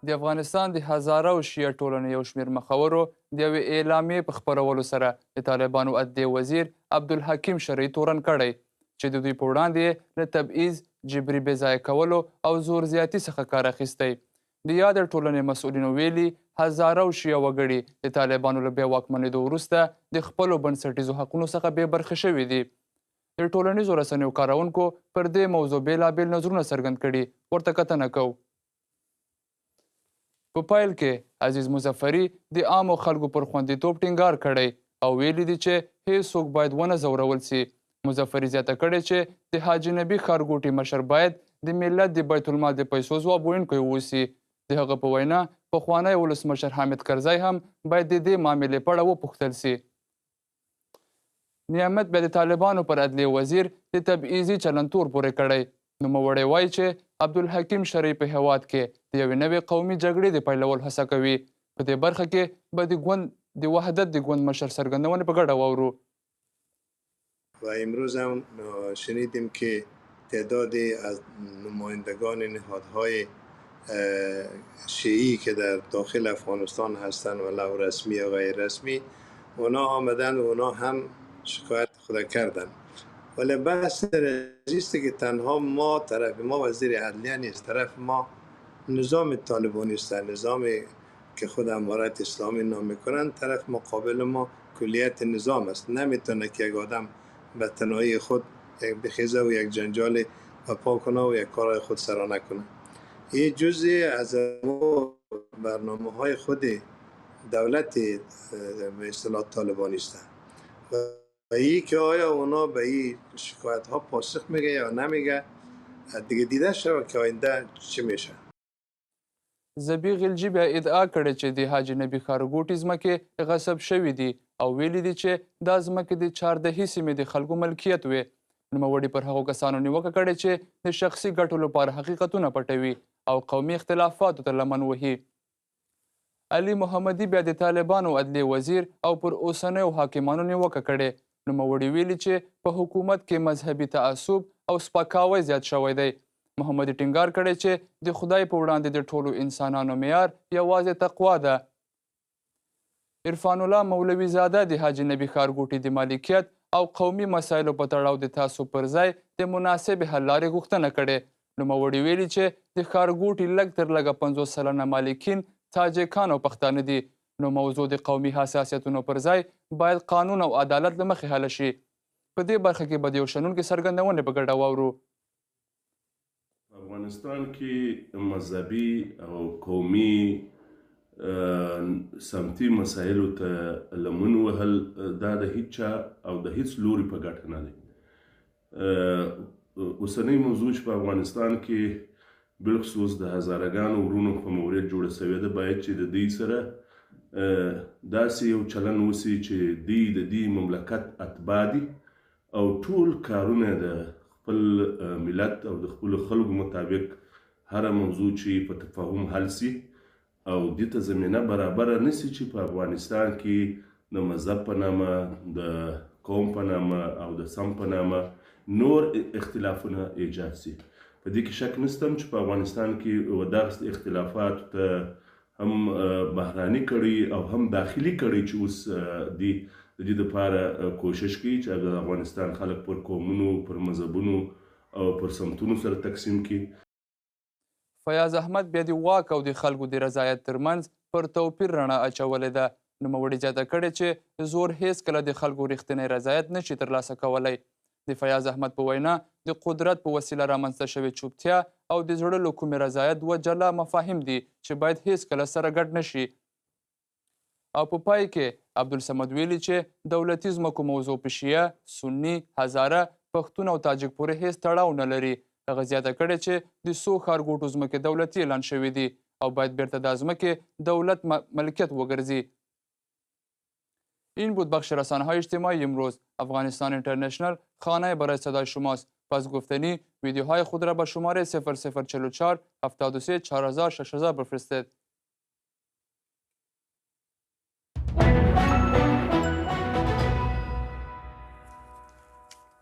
د افغانستان د هزاره او شیعه ټولنې یو شمېر مخورو د یوې اعلامیې په خپرولو سره د طالبانو عدلیې وزیر عبدالحکیم شرعي تورن کړی چې د دوی په وړاندې یې له تبعیض، جبري بېځایه کولو او زور زیاتي څخه کار اخیستی. د یادې ټولنې مسؤلینو ویلي هزاره او شیعه وګړي د طالبانو له بیا واکمنېدو وروسته د خپلو بنسټیزو حقونو څخه بې برخې شوي دي. د ټولنیزو رسنیو کارونکو پر دې موضوع بېلابېل نظرونه څرګند کړي. ورته کتنه کوو. په پایل کې عزیز مظفري د عامو خلکو پر خوندیتوب ټینګار کړی او ویلي دي چې هیڅوک باید ونه ځورول سي. مظفري زیاته کړې چې د حاجي نبي ښارګوټي مشر باید د ملت د بیت المال د پیسو ځواب ویونکی واوسي. د هغه په وینا پخوانی ولسمشر حامد کرزی هم باید د دې معاملې په اړه وپوښتل سي. نعمت بیا د طالبانو پر عدلیې وزیر د تبعیضي چلند تور پورې کړی. نوموړی وایي چې عبدالحکیم شرعي په هیواد کې د یوې نوې قومي جګړې د پیلولو هڅه کوي. په دې برخه کې به د ګوند د وحدت د ګوند مشر څرګندونې په ګډه واورو. و امروز هم شنیدیم که تعدادی از نمایندگان نهادهای شیعی که در داخل افغانستان هستند ولو رسمی و غیر رسمی اونا آمدن و اونا هم شکایت خود کردن. ولی بحث است که تنها ما طرف ما وزیر عدلیه نیست، طرف ما نظام طالبانی است، نظامی که خود امارت اسلامی نام میکنن. طرف مقابل ما کلیت نظام است. نمیتونه که یک آدم به تنهایی خود بخیزه و یک جنجال برپا کنه و یک کار خود سرا نکنه. این جزئی از برنامه های خود دولت به اصطلاح طالبانی است. و این که آیا اونا به این شکایت ها پاسخ میگه یا نمیگه دیگه دیده شود که آینده چی میشه. زبی غلجی بیا ادعا کړې چې د حاجي نبي ښارګوټي ځمکې غصب شوي دي او ویلي دي چې دا ځمکې د چاردهي سیمې د خلکو ملکیت وې. نوموړي پر هغو کسانو نیوکه کړې چې د شخصي ګټو لپاره حقیقتونه پټوي او قومي اختلافاتو ته لمن وهي. علي محمدي بیا د طالبانو عدلیې وزیر او پر اوسنیو حاکمانو نیوکه کړې. نوموړي ویلي چې په حکومت کې مذهبي تعصب او سپکاوی زیات شوی دی. محمدي ټینګار کړی چې د خدای په وړاندې د ټولو انسانانو معیار یوازې تقوا ده. عرفان الله مولوي زاده د حاجي نبي ښارګوټي د مالکیت او قومي مسایلو په تړاو د تعصب پر ځای د مناسبې حل لارې غوښتنه کړې. نوموړي ویلي چې د ښارګوټي لږ تر لږه 50 سلنه مالکین تاجکان او پښتانه دي. نو موضوع د قومي حساسیتونو پر ځای باید قانون او عدالت له مخې حل شي. په دې برخه کې به د یو شنونکي څرګندونې په ګډه واورو. افغانستان کې مذهبي او قومي سمتي مسایلو ته لمن وهل دا د هیڅ چا او د هیڅ لوري په ګټه نه دی. اوسنۍ موضوع چې په افغانستان کې بالخصوص د هزارهګانو ورونو په مورد جوړه سوې ده باید چې د دوی سره داسې یو چلن وسي چې دوی د دې مملکت اتباع دي او ټول کارونه د خپل ملت او د خپلو خلکو مطابق هره موضوع چې په تفاهم حل سي او دې ته زمینه برابره نسي چې په افغانستان کې د مذهب په نامه د قوم په نامه او د سم په نامه نور اختلافونه ایجاد سي. په دې کې شک نشته چې په افغانستان کې دغه اختلافات ته هم بهراني کړي او هم داخلي کړي چې اوس د دې لپاره کوشش کوي چې د افغانستان خلک پر قومونو، پر مذهبونو او پر سمتونو سره تقسیم کړي. فیاض احمد بیا د واک او د خلکو د رضایت ترمنځ پر توپیر رڼا اچولې ده. نوموړي زیاته کړې چې زور هیڅکله د خلکو رښتینی رضایت نشي ترلاسه کولی. د فیاض احمد په وینا د قدرت په وسیله رامنځته شوې چوپتیا او د زړه له کومې رضایت دوه جلا مفاهیم دي چې باید هیڅکله سره ګډ نشي. او په پای کې عبدالصمد ویلي چې دولتي ځمکو موضوع په شیعه، سني، هزاره، پښتون او تاجک پورې هیڅ تړاو نه لري. هغه زیاته کړې چې د څو ښارګوټو ځمکې دولتي اعلان شوي دي او باید بیرته دا ځمکې دولت ملکیت وګرځي. این بود بخش رسانه‌های اجتماعی امروز. افغانستان اینترنشنال خانه برای صدای شماست. پس گفتنی ویدیوهای خود را به شماره 0044 73 4000 6000 بفرستید.